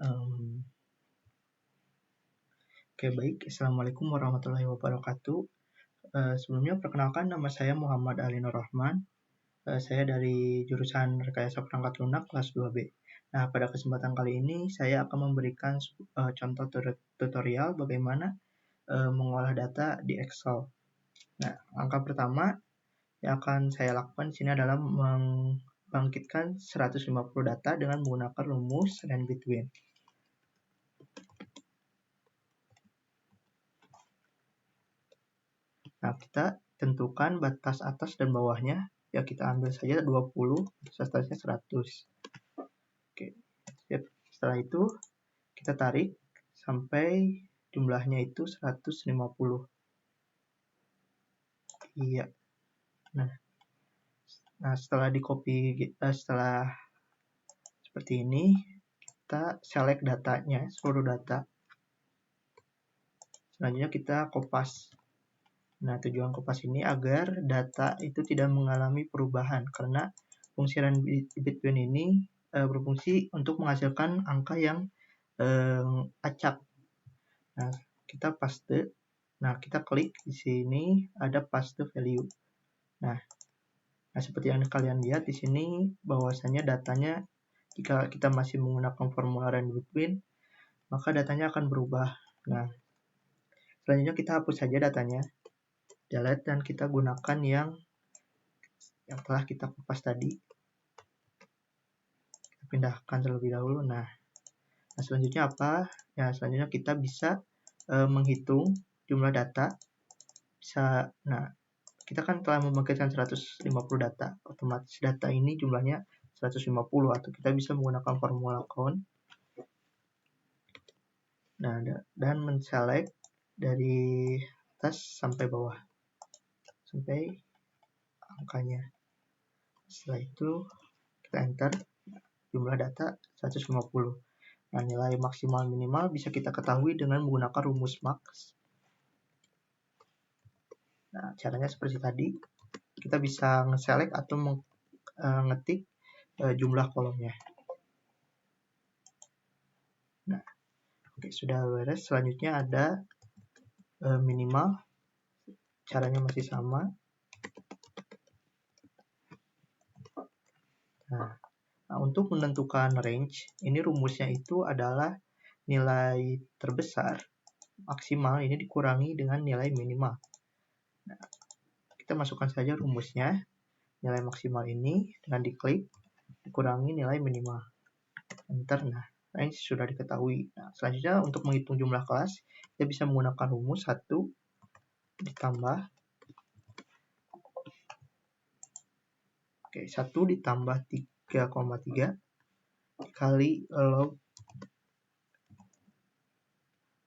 Oke, baik. Assalamualaikum warahmatullahi wabarakatuh. Sebelumnya perkenalkan, nama saya Muhammad Ali Nur Rahman. Saya dari jurusan Rekayasa Perangkat Lunak kelas 2B. Nah, pada kesempatan kali ini saya akan memberikan contoh tutorial bagaimana mengolah data di Excel. Nah, langkah pertama yang akan saya lakukan di sini adalah membangkitkan 150 data dengan menggunakan rumus range between. Nah, kita tentukan batas atas dan bawahnya. Ya, kita ambil saja 20, atasnya 100. Oke, siap. Setelah itu, kita tarik sampai jumlahnya itu 150. Iya. Nah, setelah setelah seperti ini, kita select datanya, seluruh data. Selanjutnya kita kopas. Nah, tujuan kopas ini agar data itu tidak mengalami perubahan karena fungsi range between ini berfungsi untuk menghasilkan angka yang acak. Nah, kita paste. Nah, kita klik di sini ada paste value. Nah, seperti yang kalian lihat di sini bahwasanya datanya jika kita masih menggunakan formula range between, maka datanya akan berubah. Nah, selanjutnya kita hapus saja datanya. Delete dan kita gunakan yang telah kita kupas tadi. Kita pindahkan terlebih dahulu. Nah, selanjutnya apa? Ya, selanjutnya kita bisa menghitung jumlah data. Nah, kita kan telah membangkitkan 150 data. Otomatis data ini jumlahnya 150 atau kita bisa menggunakan formula count. Nah, dan men-select dari atas sampai bawah. Sampai angkanya. Setelah itu kita enter jumlah data 150. Nah, nilai maksimal minimal bisa kita ketahui dengan menggunakan rumus max. Nah, caranya seperti tadi. Kita bisa nge-select atau ngetik jumlah kolomnya. Nah, oke, sudah beres. Selanjutnya ada minimal. Caranya masih sama. Nah, untuk menentukan range, ini rumusnya itu adalah nilai terbesar maksimal ini dikurangi dengan nilai minimal. Nah, kita masukkan saja rumusnya. Nilai maksimal ini dengan diklik dikurangi nilai minimal. Enter. Nah, range sudah diketahui. Nah, selanjutnya untuk menghitung jumlah kelas, kita bisa menggunakan rumus 1 ditambah 1 ditambah 3,3 kali log.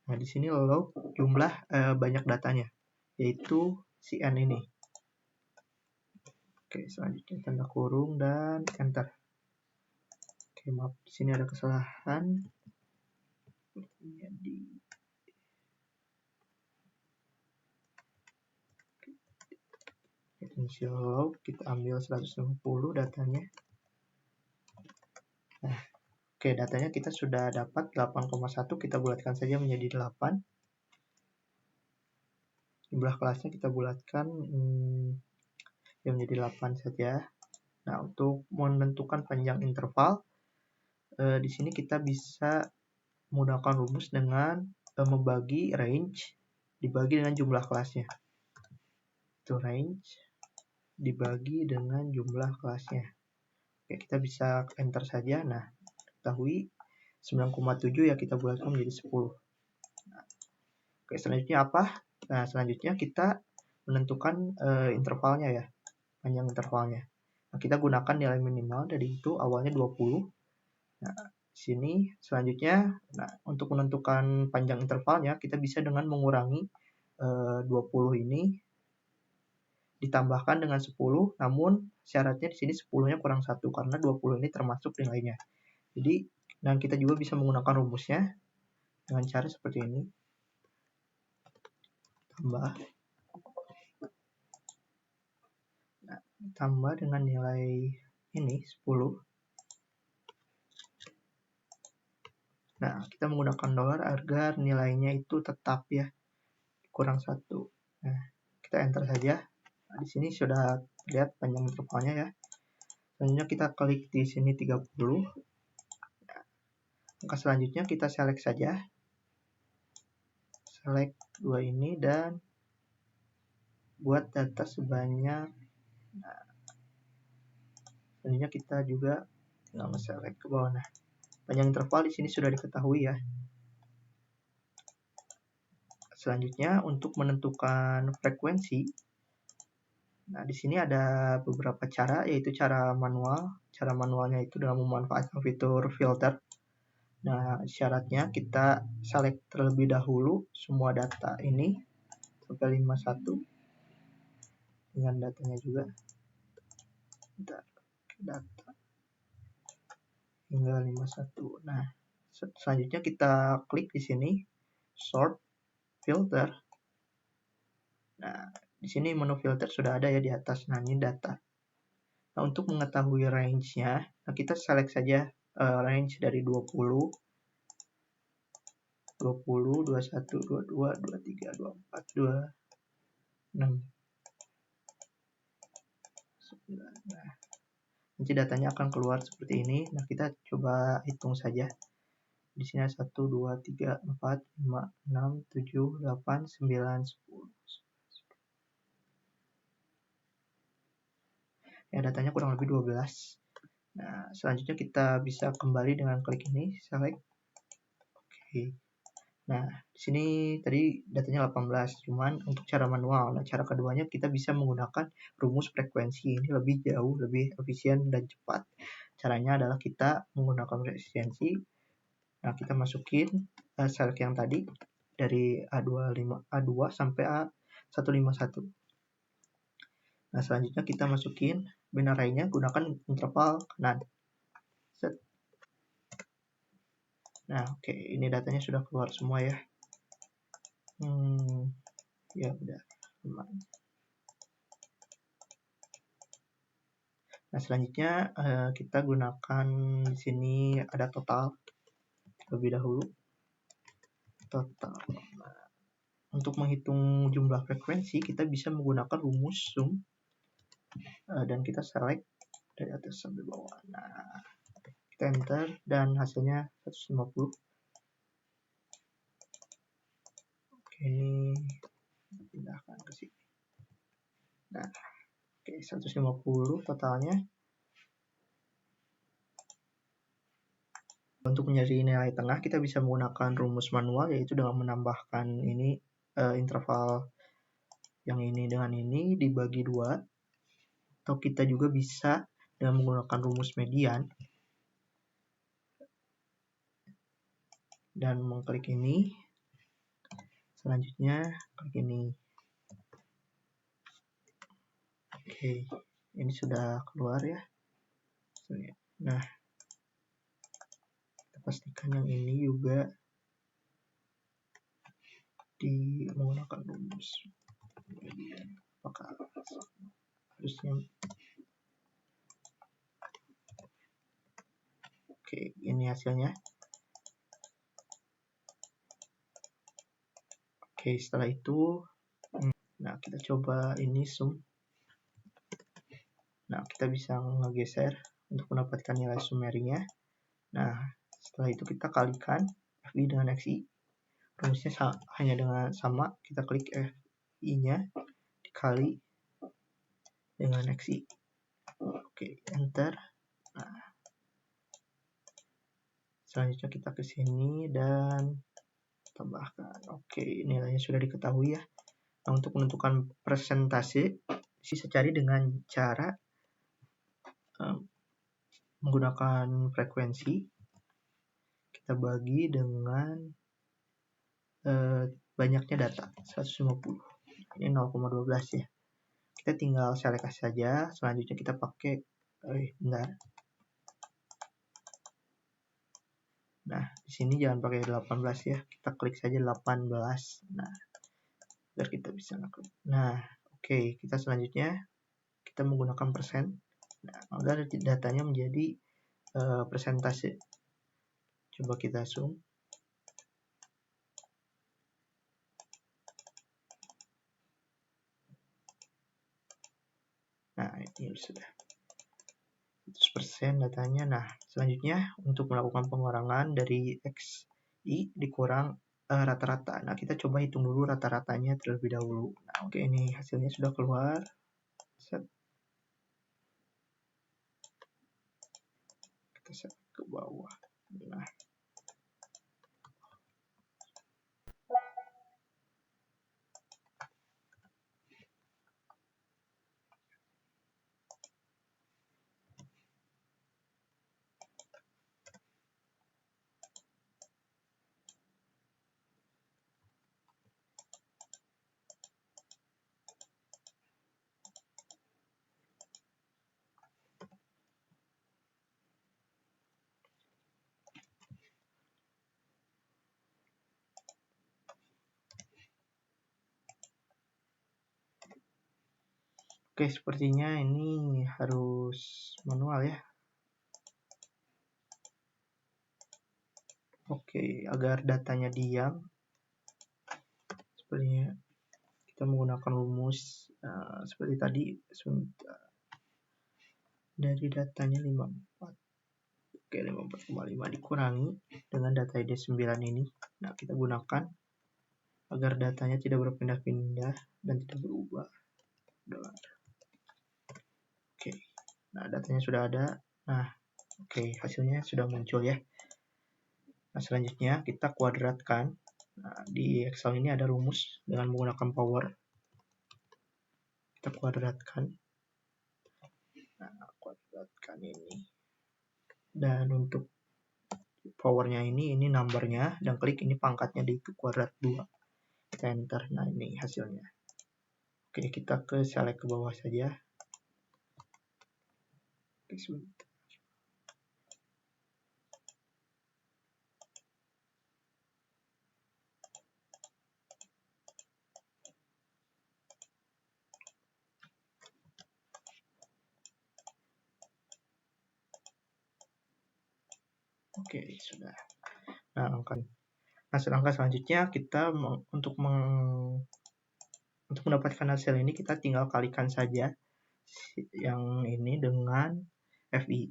Nah, di sini log jumlah banyak datanya, yaitu si n ini. Oke, selanjutnya tanda kurung dan enter. Oke, maaf, di sini ada kesalahan. Initial log, kita ambil 150 datanya. Nah, oke, datanya kita sudah dapat 8,1, kita bulatkan saja menjadi 8. Jumlah kelasnya kita bulatkan menjadi 8 saja. Nah, untuk menentukan panjang interval, di sini kita bisa menggunakan rumus dengan membagi range dibagi dengan jumlah kelasnya. Itu range dibagi dengan jumlah kelasnya. Oke, kita bisa enter saja. Nah, ketahui 9,7 ya kita bulatkan menjadi 10. Nah, oke, selanjutnya apa? Nah, selanjutnya kita menentukan intervalnya ya, panjang intervalnya. Nah, kita gunakan nilai minimal dari itu awalnya 20. Nah, sini selanjutnya, nah, untuk menentukan panjang intervalnya kita bisa dengan mengurangi 20 ini ditambahkan dengan 10, namun syaratnya di sini 10-nya kurang 1 karena 20 ini termasuk nilainya. Jadi, dan kita juga bisa menggunakan rumusnya dengan cara seperti ini. Tambah dengan nilai ini 10. Nah, Nah, kita menggunakan dolar agar nilainya itu tetap ya, kurang 1. Nah, kita enter saja. Nah, di sini sudah lihat panjang intervalnya ya. Selanjutnya kita klik di sini 30. Nah, langkah selanjutnya kita select saja. Select 2 ini dan buat data sebanyak. Nah, selanjutnya kita juga tinggal select ke bawah. Nah, panjang interval di sini sudah diketahui ya. Selanjutnya untuk menentukan frekuensi. Nah, di sini ada beberapa cara, yaitu cara manual. Cara manualnya itu dengan memanfaatkan fitur filter. Nah, syaratnya kita select terlebih dahulu semua data ini sampai 51 dengan datanya juga. Data hingga 51. Nah, selanjutnya kita klik di sini sort filter. Nah, di sini menu filter sudah ada ya di atas. Nah, ini data. Nah, untuk mengetahui range-nya, nah kita select saja range dari 20, 21, 22, 23, 24, 26, 9. Nah, nanti datanya akan keluar seperti ini. Nah, kita coba hitung saja. Di sini 1, 2, 3, 4, 5, 6, 7, 8, 9, 10. Ya, datanya kurang lebih 12. Nah, selanjutnya kita bisa kembali dengan klik ini, select. Oke. Nah, di sini tadi datanya 18, cuman untuk cara manual. Nah, cara keduanya kita bisa menggunakan rumus frekuensi. Ini lebih jauh, lebih efisien dan cepat. Caranya adalah kita menggunakan frekuensi. Nah, kita masukin select yang tadi dari A2 sampai A151. Nah, selanjutnya kita masukin binary-nya gunakan interval kanan. Set. Nah, oke, ini datanya sudah keluar semua ya. Ya udah. Nah, selanjutnya kita gunakan di sini ada total terlebih dahulu. Total. Nah, untuk menghitung jumlah frekuensi kita bisa menggunakan rumus sum dan kita select dari atas sampai bawah. Nah, kita enter dan hasilnya 150. Oke, ini pindahkan ke sini. Nah, oke, 150 totalnya. Untuk mencari nilai tengah kita bisa menggunakan rumus manual, yaitu dengan menambahkan ini interval yang ini dengan ini dibagi 2, atau kita juga bisa dengan menggunakan rumus median dan mengklik ini. Selanjutnya klik ini. Oke, ini sudah keluar ya. Nah, kita pastikan yang ini juga menggunakan rumus median. Apakah harusnya? Oke, ini hasilnya. Oke, setelah itu, nah kita coba ini sum. Nah, kita bisa ngegeser untuk mendapatkan nilai summary-nya. Nah, setelah itu kita kalikan FI dengan XI. Rumusnya hanya dengan sama, kita klik FI-nya dikali dengan XI. Oke, enter. Nah, selanjutnya kita ke sini dan tambahkan. Oke, nilainya sudah diketahui ya. Nah, untuk menentukan persentase bisa cari dengan cara menggunakan frekuensi. Kita bagi dengan banyaknya data, 150. Ini 0,12 ya. Kita tinggal select saja. Selanjutnya kita pakai bentar. Nah, di sini jangan pakai 18 ya. Kita klik saja 18. Nah, biar kita bisa ngeklik. Nah, oke, kita selanjutnya kita menggunakan persen. Nah, agar datanya menjadi persentase. Coba kita zoom. Ini sudah 100% datanya. Nah, selanjutnya untuk melakukan pengurangan dari XI dikurang rata-rata. Nah, kita coba hitung dulu rata-ratanya terlebih dahulu. Nah, oke, ini hasilnya sudah keluar. Set. Kita set ke bawah. Nah, oke, sepertinya ini harus manual ya. Oke, agar datanya diam, sepertinya kita menggunakan rumus seperti tadi. Dari datanya 54. Oke, 54,5 dikurangi dengan data ID 9 ini. Nah, kita gunakan agar datanya tidak berpindah-pindah dan tidak berubah. Oke, nah datanya sudah ada. Nah, oke, hasilnya sudah muncul ya. Nah, selanjutnya kita kuadratkan. Nah, di Excel ini ada rumus dengan menggunakan power. Kita kuadratkan. Nah, kuadratkan ini. Dan untuk powernya ini numbernya, dan klik ini pangkatnya di kuadrat 2. Kita enter. Nah, ini hasilnya. Oke, kita ke select ke bawah saja. Oke, sudah. Nah, langkah selanjutnya kita untuk mendapatkan hasil ini kita tinggal kalikan saja yang ini dengan FI.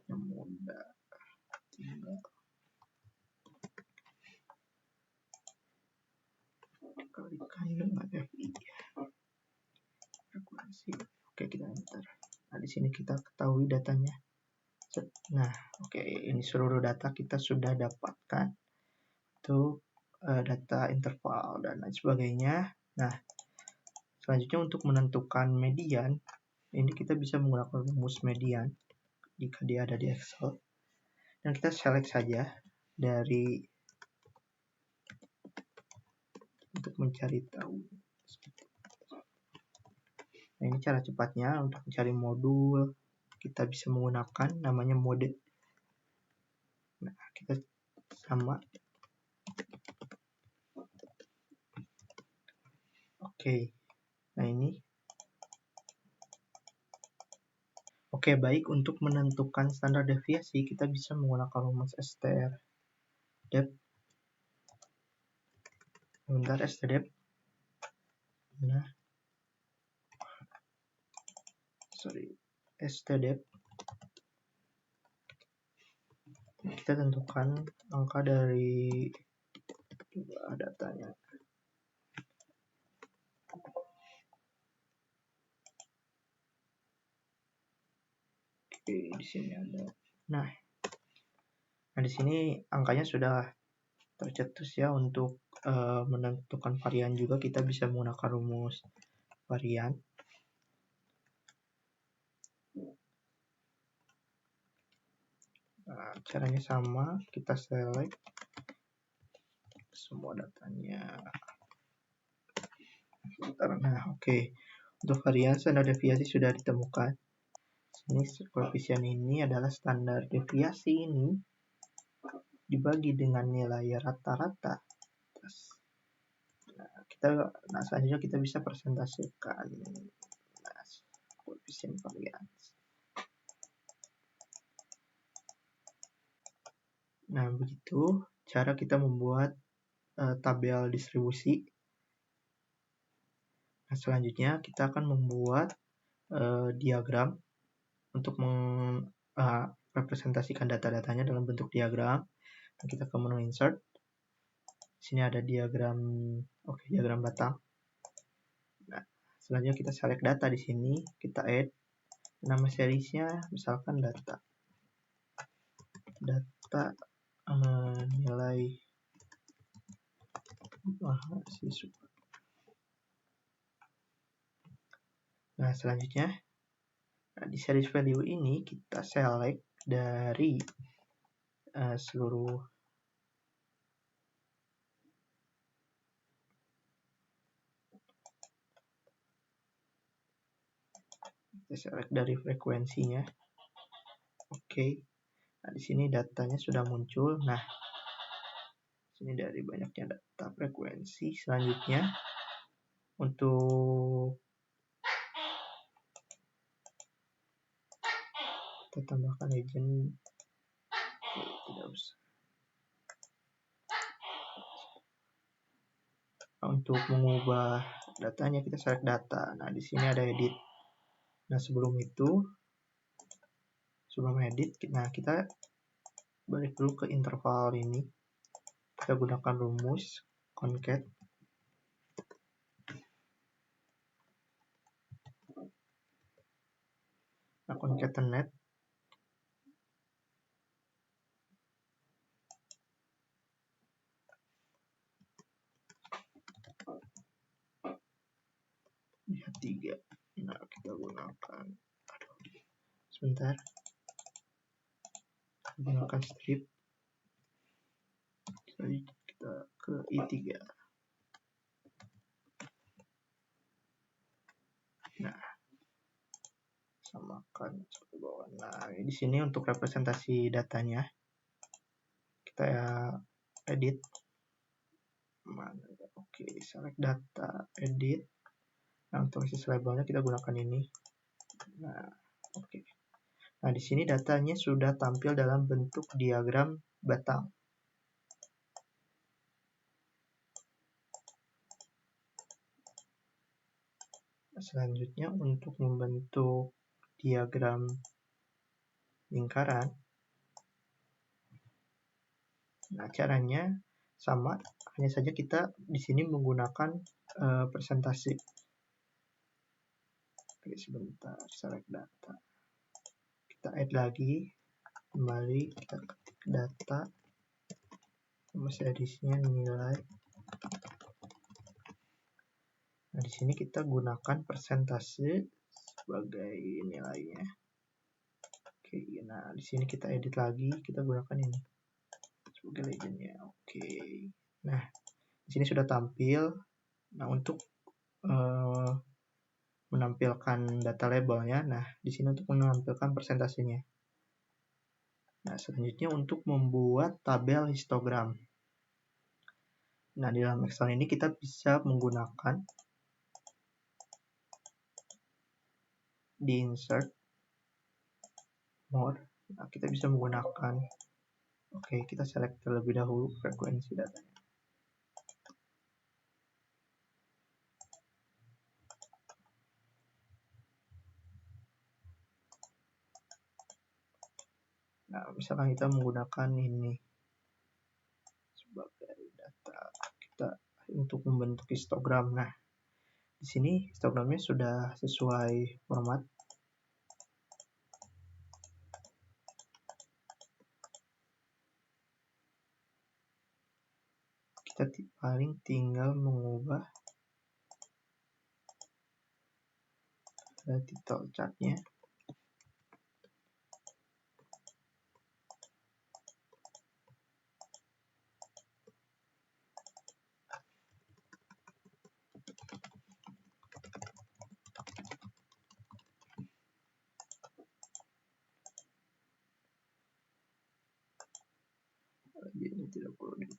Yang mudah. Tinggal kalikan dengan FI. Frekuensi. Oke, kita enter. Nah, di sini kita ketahui datanya. Nah, oke, ini seluruh data kita sudah dapatkan. Untuk data interval dan lain sebagainya. Nah, selanjutnya untuk menentukan median, ini kita bisa menggunakan rumus median jika dia ada di Excel. Dan kita select saja dari untuk mencari tahu. Nah, ini cara cepatnya untuk mencari modul. Kita bisa menggunakan namanya mode. Nah, kita sama. Oke. Nah, ini. Oke, baik, untuk menentukan standar deviasi kita bisa menggunakan rumus strdep. Bentar, strdep. Nah, strdep. Kita tentukan angka dari datanya. Oke, di sini ada. Nah, di sini angkanya sudah tercetus ya. Untuk menentukan varian juga kita bisa menggunakan rumus varian. Nah, caranya sama, kita select semua datanya. Nah, oke. Untuk varian standar deviasi sudah ditemukan. Ini koefisien ini adalah standar deviasi ini dibagi dengan nilai rata-rata. Nah, selanjutnya kita bisa presentasikan koefisien varian. Nah, begitu cara kita membuat tabel distribusi. Nah, selanjutnya kita akan membuat diagram untuk representasikan data-datanya dalam bentuk diagram. Nah, kita ke menu insert. Di sini ada diagram, diagram batang. Nah, selanjutnya kita select data di sini, kita add nama seriesnya misalkan data nilai mahasiswa. Nah, selanjutnya di series value ini kita select dari seluruh frekuensinya. Oke. Nah, di sini datanya sudah muncul. Nah, sini dari banyaknya data frekuensi. Selanjutnya untuk kita tambahkan legend. Tidak usah. Untuk mengubah datanya kita select data. Nah, di sini ada edit. Nah, sebelum edit, nah kita balik dulu ke interval ini. Kita gunakan rumus concat. Nah, concatenate lihat 3. Nah, kita gunakan sebentar. Gunakan strip. Jadi kita ke I3. Nah, samakan seperti bawah. Nah, di sini untuk representasi datanya kita edit. Mana? Oke, select data, edit. Nah, untuk isi labelnya kita gunakan ini. Nah, oke. Nah, di sini datanya sudah tampil dalam bentuk diagram batang. Selanjutnya untuk membentuk diagram lingkaran. Nah, caranya sama, hanya saja kita di sini menggunakan presentasi. Oke, sebentar, select data. Kita add lagi, kembali kita ketik data, nama seriesnya nilai. Nah, di sini kita gunakan persentase sebagai nilainya. Oke, nah di sini kita edit lagi, kita gunakan ini sebagai legendnya. Oke. Nah, di sini sudah tampil. Nah, untuk menampilkan data labelnya, nah di sini untuk menampilkan persentasenya. Nah, selanjutnya untuk membuat tabel histogram. Nah, di dalam Excel ini kita bisa menggunakan di insert more. Nah, kita bisa menggunakan, oke, kita select terlebih dahulu frekuensi datanya. Nah, misalkan kita menggunakan ini sebagai data kita untuk membentuk histogram. Nah, di sini histogramnya sudah sesuai format. Kita paling tinggal mengubah title chartnya. Ini tidak perlu di.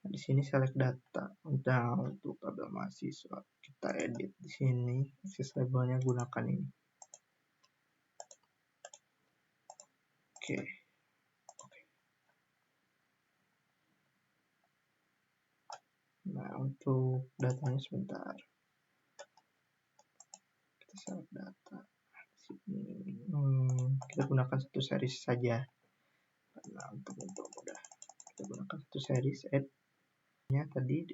Nah, di sini select data. Untuk tabel mahasiswa kita edit di sini. Access labelnya gunakan ini. Oke. Nah, untuk datanya sebentar. Kita select data. Kita gunakan satu series saja. Nah, untuk mudah, kita gunakan satu series add-nya tadi.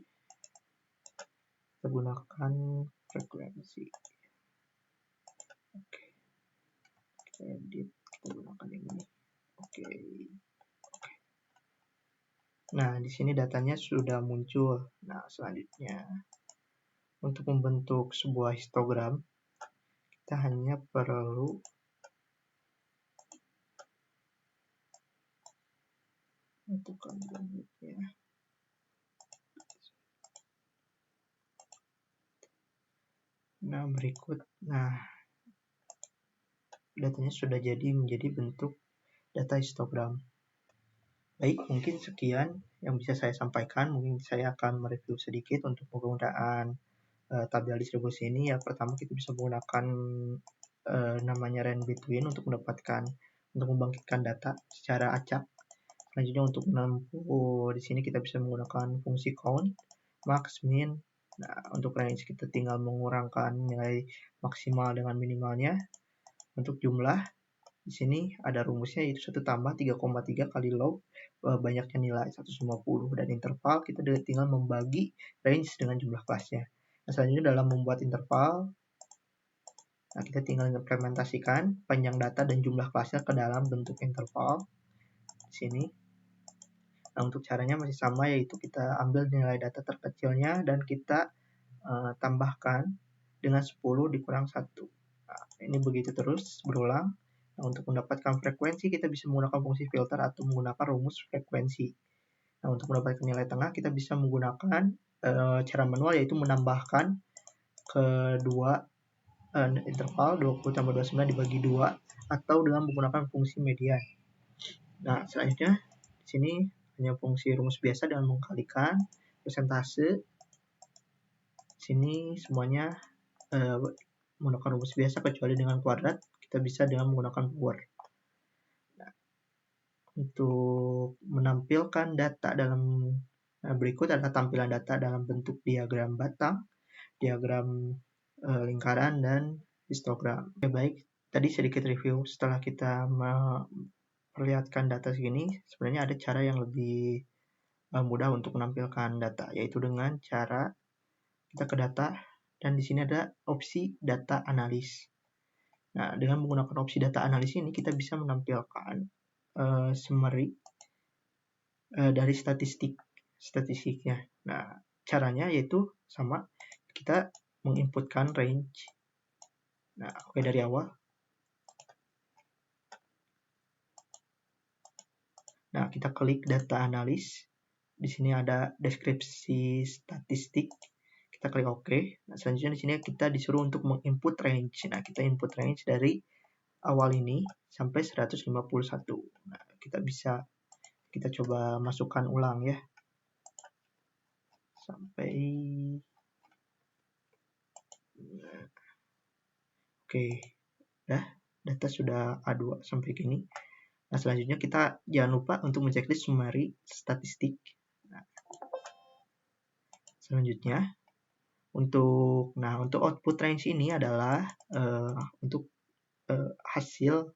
Kita gunakan frekuensi. Oke. Kita edit, kita gunakan ini. Oke. Nah, di sini datanya sudah muncul. Nah, selanjutnya untuk membentuk sebuah histogram, kita hanya perlu menentukan bentuknya. Nah, berikut. Nah, datanya sudah jadi menjadi bentuk data histogram. Baik, mungkin sekian yang bisa saya sampaikan. Mungkin saya akan mereview sedikit untuk penggunaan tabel distribusi ini. Ya, pertama kita bisa menggunakan namanya range between untuk membangkitkan data secara acak. Selanjutnya untuk menempuh di sini kita bisa menggunakan fungsi count, max, min. Nah, untuk range kita tinggal mengurangkan nilai maksimal dengan minimalnya. Untuk jumlah di sini ada rumusnya, yaitu 1 tambah 3,3 kali log banyaknya nilai 150, dan interval kita tinggal membagi range dengan jumlah kelasnya. Nah, selanjutnya dalam membuat interval, nah kita tinggal implementasikan panjang data dan jumlah kelasnya ke dalam bentuk interval di sini. Nah, untuk caranya masih sama, yaitu kita ambil nilai data terkecilnya dan kita tambahkan dengan 10 dikurang 1. Nah, ini begitu terus berulang. Nah, untuk mendapatkan frekuensi kita bisa menggunakan fungsi filter atau menggunakan rumus frekuensi. Nah, untuk mendapatkan nilai tengah kita bisa menggunakan cara manual, yaitu menambahkan kedua interval 20 tambah 29 dibagi 2 atau dengan menggunakan fungsi median. Nah, selanjutnya di sini hanya fungsi rumus biasa dengan mengkalikan persentase. Di sini semuanya menggunakan rumus biasa kecuali dengan kuadrat, kita bisa dengan menggunakan power. Nah, untuk menampilkan data dalam berikut adalah tampilan data dalam bentuk diagram batang, diagram lingkaran, dan histogram. Ya, baik, tadi sedikit review. Setelah kita memperlihatkan data segini, sebenarnya ada cara yang lebih mudah untuk menampilkan data, yaitu dengan cara kita ke data, dan di sini ada opsi data analis. Nah, dengan menggunakan opsi data analis ini kita bisa menampilkan summary dari statistiknya. Nah, caranya yaitu sama, kita menginputkan range. Nah, oke, dari awal. Nah, kita klik data analis. Di sini ada deskripsi statistik. Kita klik OK. Nah, selanjutnya di sini kita disuruh untuk menginput range. Nah, kita input range dari awal ini sampai 151. Nah, kita coba masukkan ulang ya. Sampai oke. Data sudah A2 sampai gini. Nah, selanjutnya kita jangan lupa untuk menceklis summary statistik. Nah, selanjutnya untuk output range ini adalah untuk hasil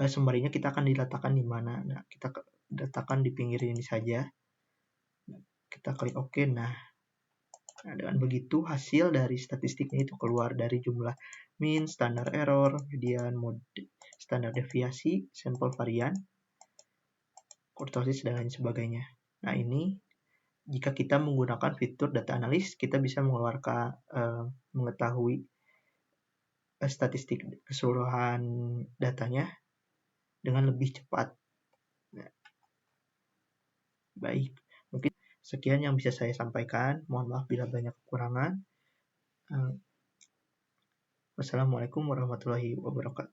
summary-nya kita akan diletakkan di mana. Nah, kita letakkan di pinggir ini saja. Kita klik OK. Nah, dengan begitu hasil dari statistiknya itu keluar dari jumlah mean, standar error, median, mode, standar deviasi, sampel varian, kurtosis, dan lain sebagainya. Nah, ini jika kita menggunakan fitur data analis, kita bisa mengetahui statistik keseluruhan datanya dengan lebih cepat. Nah, baik, mungkin sekian yang bisa saya sampaikan. Mohon maaf bila banyak kekurangan. Wassalamualaikum warahmatullahi wabarakatuh.